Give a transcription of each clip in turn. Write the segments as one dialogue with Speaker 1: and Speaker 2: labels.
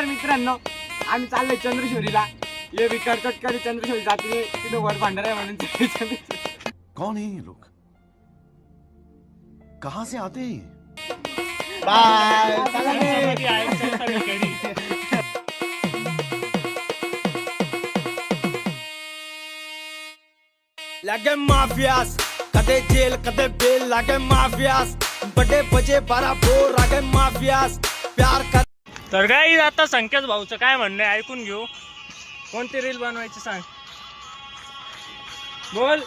Speaker 1: नमस्कार मित्रांनो, आम्ही चाललोय चंद्रशोरीला. ये विकार चटकारी चंद्रशोरी जाते तिथे वर भांडार आहे म्हणून.
Speaker 2: कौन है ये लोग? कहाँ से आते हैं?
Speaker 1: बाय.
Speaker 3: लागे माफियास कदे जेल कदे बेल लागे माफियास बड़े बजे 12 बोर लागे माफियास प्यार कर.
Speaker 4: तर काय आता संकेत भाऊचं काय म्हणणं आहे ऐकून घेऊ. कोणती रील बनवायची सांग. बोल.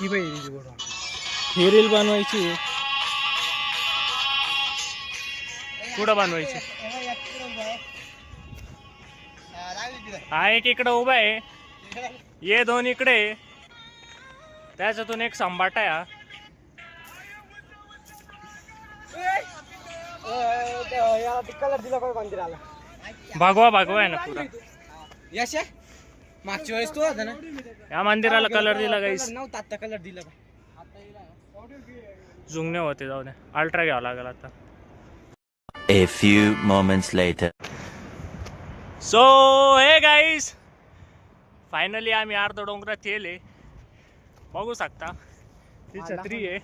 Speaker 4: ही रील बनवायची कुठं बनवायची. हा एक इकडं उभा आहे, ये दोन इकडे, त्याच्यातून एक संभाटा आहे.
Speaker 1: कलर दिला पाहिजे मंदिराला.
Speaker 4: भगवा भगवा आहे ना पुरा.
Speaker 1: यश मागच्या वेळेस तू होता ना
Speaker 4: या मंदिराला कलर दिला गाईस.
Speaker 1: नव्हता आता कलर दिला.
Speaker 4: जुंगणे होते, जाऊ दे. अल्ट्रा घ्यावं लागेल आता.
Speaker 5: A few moments later.
Speaker 4: So hey guys, finally आम्ही अर्ध डोंगरात येले. बघू शकता ती छत्री आहे,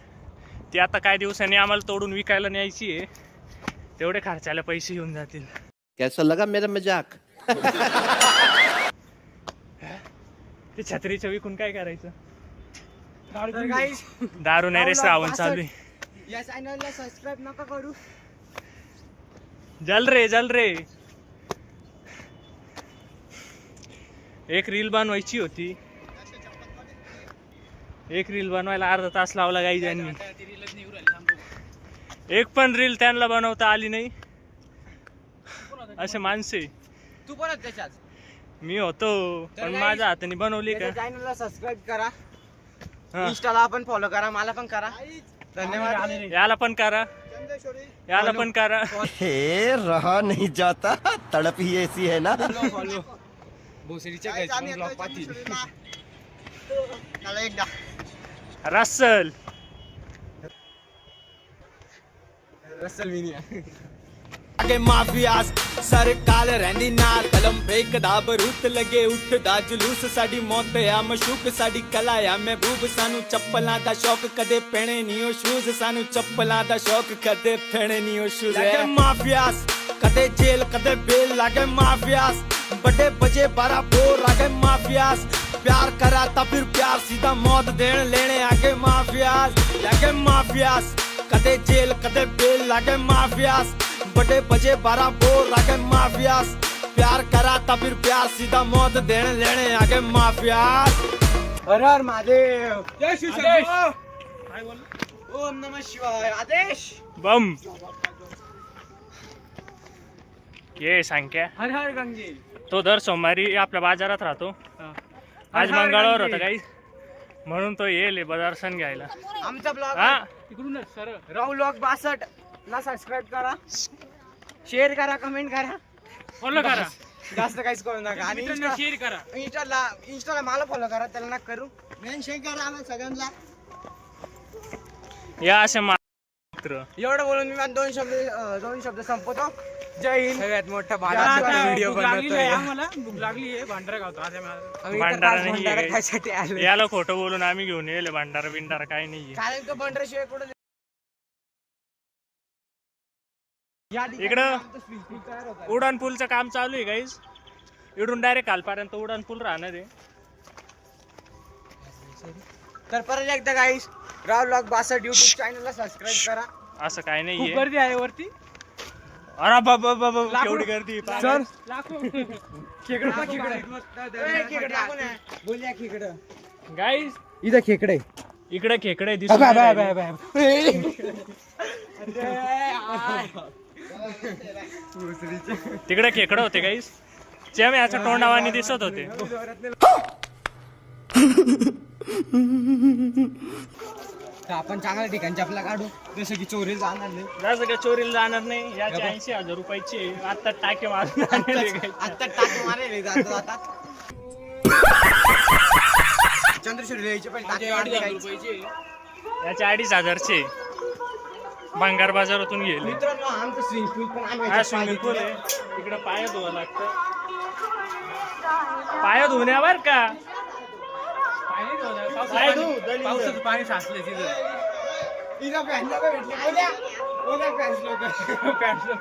Speaker 4: ती आता काही दिवसांनी आम्हाला तोडून विकायला न्यायची आहे. तेवढे खर्चाला पैसे येऊन जातील.
Speaker 5: कैसा लगा मेरा मजाक?
Speaker 4: ते छत्रीचं विकून काय करायचं.
Speaker 1: गाईस,
Speaker 4: दारू नाही रे, श्रावण चालू आहे.
Speaker 1: या चॅनलला सबस्क्राइब नका करू.
Speaker 4: जल रे. एक रील बनवायची होती, एक रील बनवायला अर्धा तास लावला गाई त्यांनी. एक पण रील त्यांना बनवता आली नाही. असे माणसे.
Speaker 1: तू पण त्याच्यात
Speaker 4: मी होतो पण माझ्या हाताने बनवली का.
Speaker 1: चॅनलला सबस्क्राइब करा,
Speaker 4: हा.
Speaker 1: इंस्टाला पण फॉलो करा, मला पण करा. धन्यवाद.
Speaker 4: याला पण करा, याला पण करा.
Speaker 5: हे रहा नहीं जाता, तड़प ही ऐसी है ना.
Speaker 1: फॉलो भोसरीच्या घरचे ब्लॉग पाहतील. चला एकदा
Speaker 4: रसल
Speaker 1: मिनिया
Speaker 3: लागे माफियास सर काल रहंदी नाल कलम फेंकदा बरूत लगे उठदा जुलूस साडी मौत आ मशूक साडी कला आ महबूब सानू चप्पलां दा शौक कदे पहने नहीं ओ शूज सानू चप्पलां दा शौक कदे पहने नहीं ओ शूज. लागे माफियास कदे जेल कदे बेल लागे माफियास बड़े बजे 12 बोर लागे माफियास प्यार करा ता फिर प्यार सीधा मौत देन लेने आगे माफियास. लागे माफियास कदे जेल कदे बेल लागे माफियास बड़े बजे 12 बोर लागे माफियास प्यार करा ता फिर प्यार सीधा मौत देने लेने आगे माफियास.
Speaker 1: हर हर महादेव. जय श्री शंभू. ओम नमः शिवाय. आदेश.
Speaker 4: बम. ये संख्या
Speaker 1: हर हर गंगे.
Speaker 4: तो दर सोमवारी आपल्या बाजारात राहतो. आज मंगळवार होता काही, म्हणून तो येईल दर्शन घ्यायला.
Speaker 1: आमचा ब्लॉग
Speaker 4: हा
Speaker 1: इकडूनच सर राहुल ब्लॉग 62 ला सबस्क्राइब करा, शेअर करा, कमेंट करा,
Speaker 4: फॉलो करा.
Speaker 1: जास्त काहीच करू नका. आणि
Speaker 4: शेअर करा.
Speaker 1: इंस्टाला मला फॉलो करा, त्याला नका करू. मेन्शन करा आम्हाला सगळ्यांना.
Speaker 4: या असे मित्र.
Speaker 1: एवढं बोलून मी दोन शब्द संपवतो. जय हिंद. सगळ्यात मोठा व्हिडिओ बनवतोय.
Speaker 4: आम्हाला भूक लागली आहे. भांडारा खातो
Speaker 1: भंडारा खायसाठी आलो.
Speaker 4: याला खोटं बोलून आम्ही घेऊन येले. भांडारा बिंडारा काही नाहीये.
Speaker 1: कारण का भंडाराशिवाय कुठं
Speaker 4: इकडं उडान पूलचं काम चालू आहे गाईज. इकडून डायरेक्ट कालपर्यंत उडान पूल राहणार आहे.
Speaker 1: तर परत एकदा गाईस, राहुल ब्लॉग 62 युट्यूब चॅनलला सबस्क्राइब करा.
Speaker 4: असं काय नाहीये.
Speaker 1: गर्दी आहे वरती.
Speaker 4: अरे बाबा केवढी गर्दी.
Speaker 1: सर खेकडे
Speaker 4: गाईज
Speaker 1: इथं खेकडे
Speaker 4: इकडे खेकडे दिसत नाही. तिकडे खेकडे होते गाईज. चेम याच्या तोंडावानी दिसत होते.
Speaker 1: आपण चांगल्या ठिकाणी आपला काढू, जसं की चोरी जाणार नाही.
Speaker 4: जसं काय चोरीला जाणार नाही. याचे 80,000 रुपयाचे आता टाके मारून
Speaker 1: आता टाके मारेल जातो. आता चंद्रशूर यायचे पण टाके मारले.
Speaker 4: याचे 2,500चे. भंगार बाजारातून गेले.
Speaker 1: मित्रांनो आमचं स्विमिंग पूल पण
Speaker 4: हा
Speaker 1: आम्ही
Speaker 4: स्विमिंग पूल आहे. इकडं पाय धुवा लागतं. पाय धुण्यावर का पाय धु
Speaker 1: पावसाचं पाणी साचलंय तिथं. फॅन्स लोक भेटले फॅन्स लोक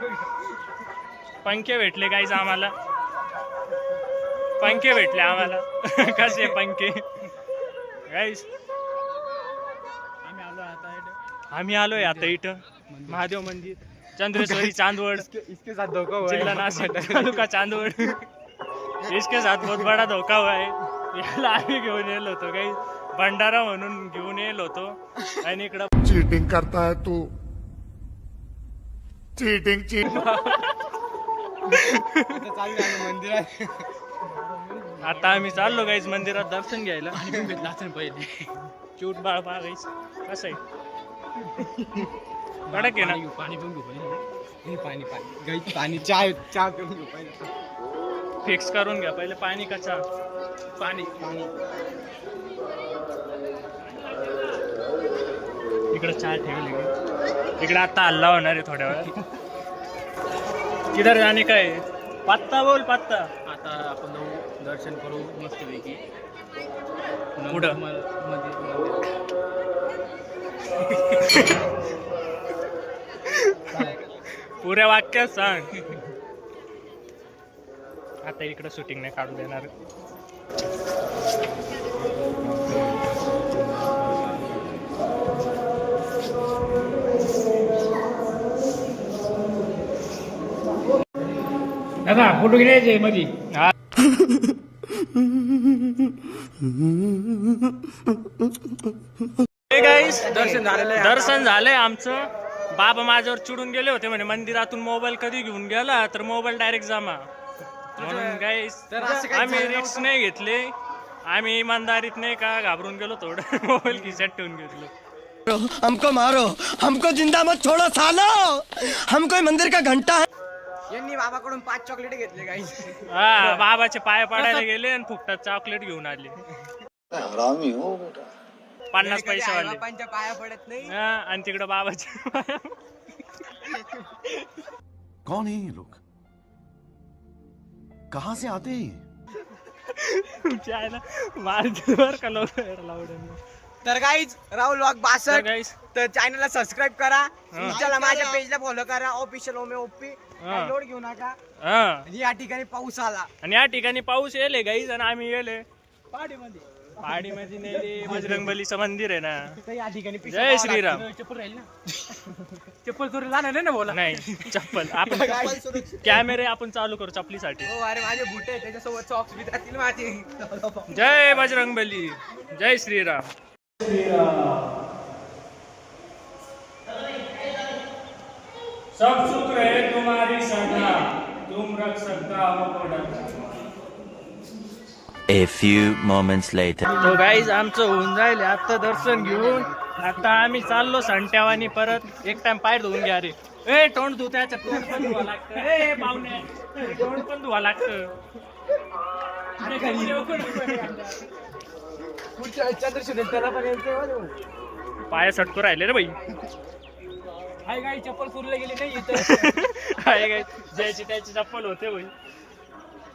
Speaker 4: पंखे भेटले काहीच आम्हाला. पंखे भेटले आम्हाला. कसे पंखे गाईस. आम्ही आलोय आता इथं महादेव मंदिर चंद्रेश्वरी चांदवड
Speaker 1: इसके साथ धोखा हुआ है.
Speaker 4: जिल्हा नाशिक तालुका चांदवड. इसके साथ बहुत बडा धोका हुआ है. याला आम्ही घेऊन येलो होतो काही भंडारा म्हणून घेऊन येलो होतो आणि इकडं
Speaker 2: चीटिंग करता है तू चीटिंग
Speaker 1: मंदिरात
Speaker 4: आता आम्ही चाललो गाईज मंदिरात दर्शन घ्यायला. पहिले क्यूट बाळ बाळ गाईज कसं आहे कडक आहे ना.
Speaker 1: पाणी पिऊन घेऊ पाणी पाणी चहा पिऊन घेऊ पहिले.
Speaker 4: फिक्स करून घ्या पहिले पाणी का चहा.
Speaker 1: पाणी
Speaker 4: इकडे चहा ठेवली. इकडे आता हल्ला होणार आहे थोड्या वेळात. किधर जाणे काय पत्ता बोल पत्ता.
Speaker 1: आता आपण दर्शन करू मस्तपैकी.
Speaker 4: पुढं पुऱ्या वाक्यात सांग. आता इकडे शूटिंग नाही काढू देणार.
Speaker 1: दादा फोटो घ्यायचे मध्ये.
Speaker 4: दर्शन झालंय आमचं. बाबा माझ्यावर चिडून गेले होते म्हणे मंदिरातून मोबाईल कधी घेऊन गेला तर मोबाईल डायरेक्ट जमा. म्हणून गाईस आम्ही रिस्क नाही घेतले. आम्ही इमानदारीत नाही का घाबरून गेलो थोडं. मोबाईल खिशात ठेवून घेतलो.
Speaker 5: हमको मारो, हमको जिंदा मत छोड़ो सालो. हम कोई मंदिर का घंटा है.
Speaker 1: यांनी बाबाकडून 5 चॉकलेट घेतले काही.
Speaker 4: हा बाबाचे पाय पाडायला गेले आणि फुकटात चॉकलेट घेऊन आले. 50 पैसे वाले.
Speaker 1: बाबांच्या पाया पडत नाही.
Speaker 4: आणि तिकडं बाबाचे पाय.
Speaker 2: कौन है ये लोग कहाँ से आते हैं
Speaker 4: मार का लोक.
Speaker 1: तर गाईज राहुल व्लॉग 62
Speaker 4: गाईस
Speaker 1: तर चॅनलला सबस्क्राईब करा. चला माझ्या पेजला फॉलो करा. ऑफिशियल ओमे ओपी.
Speaker 4: हा.
Speaker 1: लोड घेऊ नका.
Speaker 4: हा
Speaker 1: या ठिकाणी पाऊस आला.
Speaker 4: आणि या ठिकाणी पाऊस येले गाईज आणि आम्ही येले पहाडीमध्ये नेले. बजरंगबलीचं मंदिर आहे ना.
Speaker 1: तर या ठिकाणी
Speaker 4: जय श्रीराम.
Speaker 1: चप्पल राहील ना. चप्पल चोरी जाणार ना बोला.
Speaker 4: नाही चप्पल आपण कॅमेरे आपण चालू करू चपलीसाठी.
Speaker 1: हो अरे माझे बुट आहे त्याच्यासोबत सॉक्स बी जातील माझे.
Speaker 4: जय बजरंगबली. जय श्रीराम. सब सुख रहे तुम्हारी सदा तुम रख सकता हो पडत.
Speaker 6: A few moments later.
Speaker 4: तो गाईज आमचं होऊन जाईल आता दर्शन घेऊन. आता आम्ही चाललो संट्यावानी परत. एक टाइम पाय धुवून घ्या रे. ए तोंड धुता याच्यात तोंड पण धुवा लागतं. ए पाहुणे तोंड पण धुवा लागतं.
Speaker 1: पुढच्या चंद्रशेखर त्याला पण यायचं.
Speaker 4: पाय सटकू राहिले रे बाई.
Speaker 1: हाय गाई चप्पल चोरीला गेली नाही इथं.
Speaker 4: हाय गाईज ज्याची त्याची चप्पल होते बाई.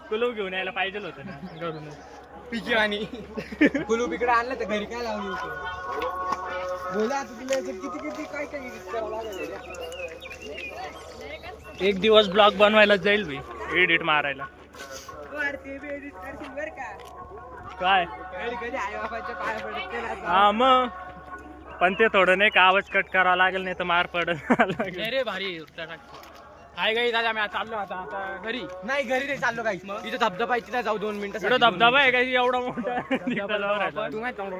Speaker 4: कुलूप घेऊन यायला पाहिजे होतं ना घरून.
Speaker 1: पिकी आणि कुलूप इकडे आणलं तर घरी काय लावली होती. बोला आता तुला किती किती काय काय करावं लागेल.
Speaker 4: एक दिवस ब्लॉग बनवायला जाईल बाई. एडिट मारायला.
Speaker 1: ते बी एडिट करशील बरं का.
Speaker 4: काय
Speaker 1: कधी कधी आई बाबाच्या पाया पडत नाही ना.
Speaker 4: हा मग पण ते थोडं नाही का आवाज कट करावा लागेल नाही तर मार पडत.
Speaker 1: रे भारी. हाय गाई दादा मी चाललो आता घरी. नाही घरी नाही चाललो काही. इथं धबधबा आहे तिथं जाऊ 2 मिनिटं.
Speaker 4: इकडं धबधबा आहे काही एवढा मोठा.
Speaker 1: तू काय चालू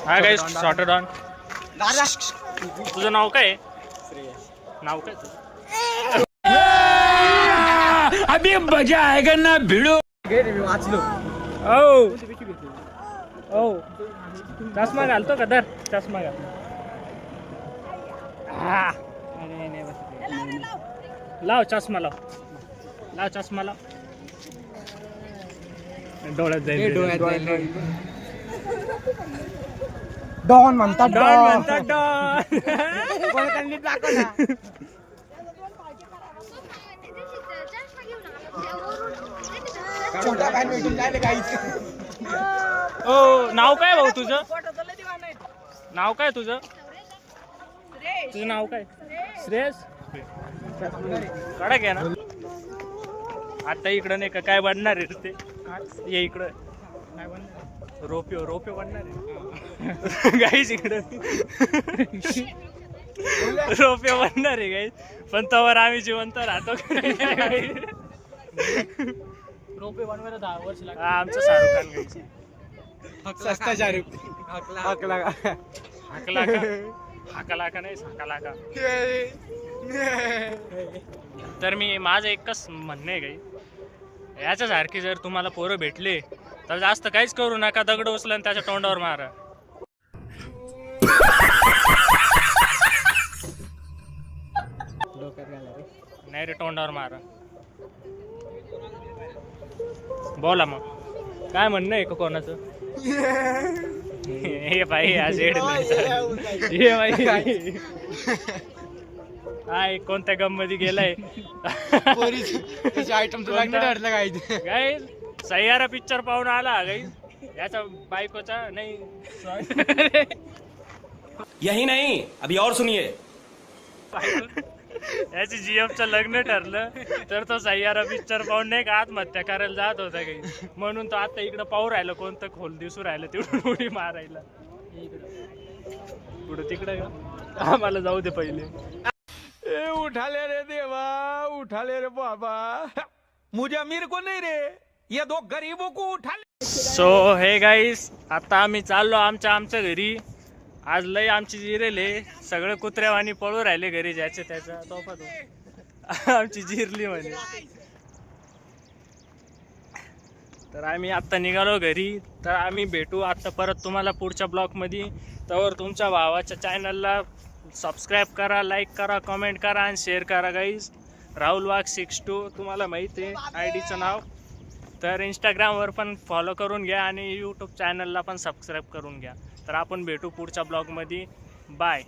Speaker 4: हा गाईस शॉर्टेड ऑन.
Speaker 1: दादा
Speaker 4: तुझं नाव काय आहे? नाव काय तुझं?
Speaker 3: अभी मजा आएगा ना भिड़ो.
Speaker 1: घे रे मी वाचलो.
Speaker 4: ओ चष्मा घालतो का? दर चष्मा घाल. लाव चष्मा लाव. ला चष्मा लाव. डोळ्यात
Speaker 1: हे
Speaker 4: जाईल
Speaker 1: डोळ्यात जाईल. डॉन म्हणतात
Speaker 4: डॉन म्हणतात डॉन.
Speaker 1: कोणत्यांनी दाखव ना. छोटा बॅन भेटून जायला काहीच.
Speaker 4: ओ नाव काय भाऊ तुझं? नाव काय तुझं? तुझं नाव काय? श्रेयस. कडक आहे ना. आता इकडं नाही का काय बनणार आहे ते? ये इकडं. रोपिओ बनणार आहे. गाईज इकडं रोपिओ बनणार आहे गाईज. पण तवर आम्ही जिवंत राहतो. रोपे बनवायला 10 वर्ष लागतात. आमचं शाहरुख खान गाईज.
Speaker 1: सस्ता शाहरुख. हकला का?
Speaker 4: हाकला का नाही साकाला का. तर मी माझं एकच म्हणणं आहे काही, याच्यासारखी जर तुम्हाला पोरं भेटले तर जास्त काहीच करू नका. दगड उचला आणि त्याच्या तोंडावर मारा. नाही रे, तोंडावर मारा. बोला मग काय म्हणणं आहे का कोणाचं? हे बाई आज हे बाई काय कोणत्या गम मध्ये गेलाय?
Speaker 1: आयटम लग्न ठरलं काही.
Speaker 4: काय सय्यारा पिक्चर पाहून आला गाईज. याचा बायकोचा नाही.
Speaker 5: यही नहीं, अभी और सुनिए.
Speaker 4: याची जीएफचं लग्न ठरलं तर तो सय्यारा पिक्चर पाहून नाही का आत्महत्या करायला जात होता काही. म्हणून तो आता इकडं पाहू राहिलं कोणतं खोल दिसू राहिलं तेवढं उडी मारायला. पुढं तिकडं का आम्हाला जाऊ दे पहिले.
Speaker 7: उठाले रे देवा, उठाले रे बाबा, मुझे अमीर को नहीं रे, ये 2 गरीबों को उठा ले.
Speaker 4: सो हे गाईस, आता आम्ही चाललो आमच्या घरी. आज लय आमची जिरेले सगळे कुत्र्यावानी पळू राहिले घरी. ज्याचे त्याचा तोफा तो आमची जिरली म्हणे. तर आम्ही आत्ता निघालो घरी. तर आम्ही भेटू आता परत तुम्हाला पुढच्या ब्लॉगमध्ये. तर तुमच्या भावाच्या चॅनलला सबस्क्राईब करा, लाईक करा, कमेंट करा आणि शेअर करा गाईज. राहुल वाघ 62 तुम्हाला माहिती आहे आयडीचं नाव. तर इंस्टाग्रामवर पण फॉलो करून घ्या आणि यूट्यूब चॅनलला पण सबस्क्राईब करून घ्या. तर आपण भेटू पुढच्या ब्लॉगमध्ये. बाय.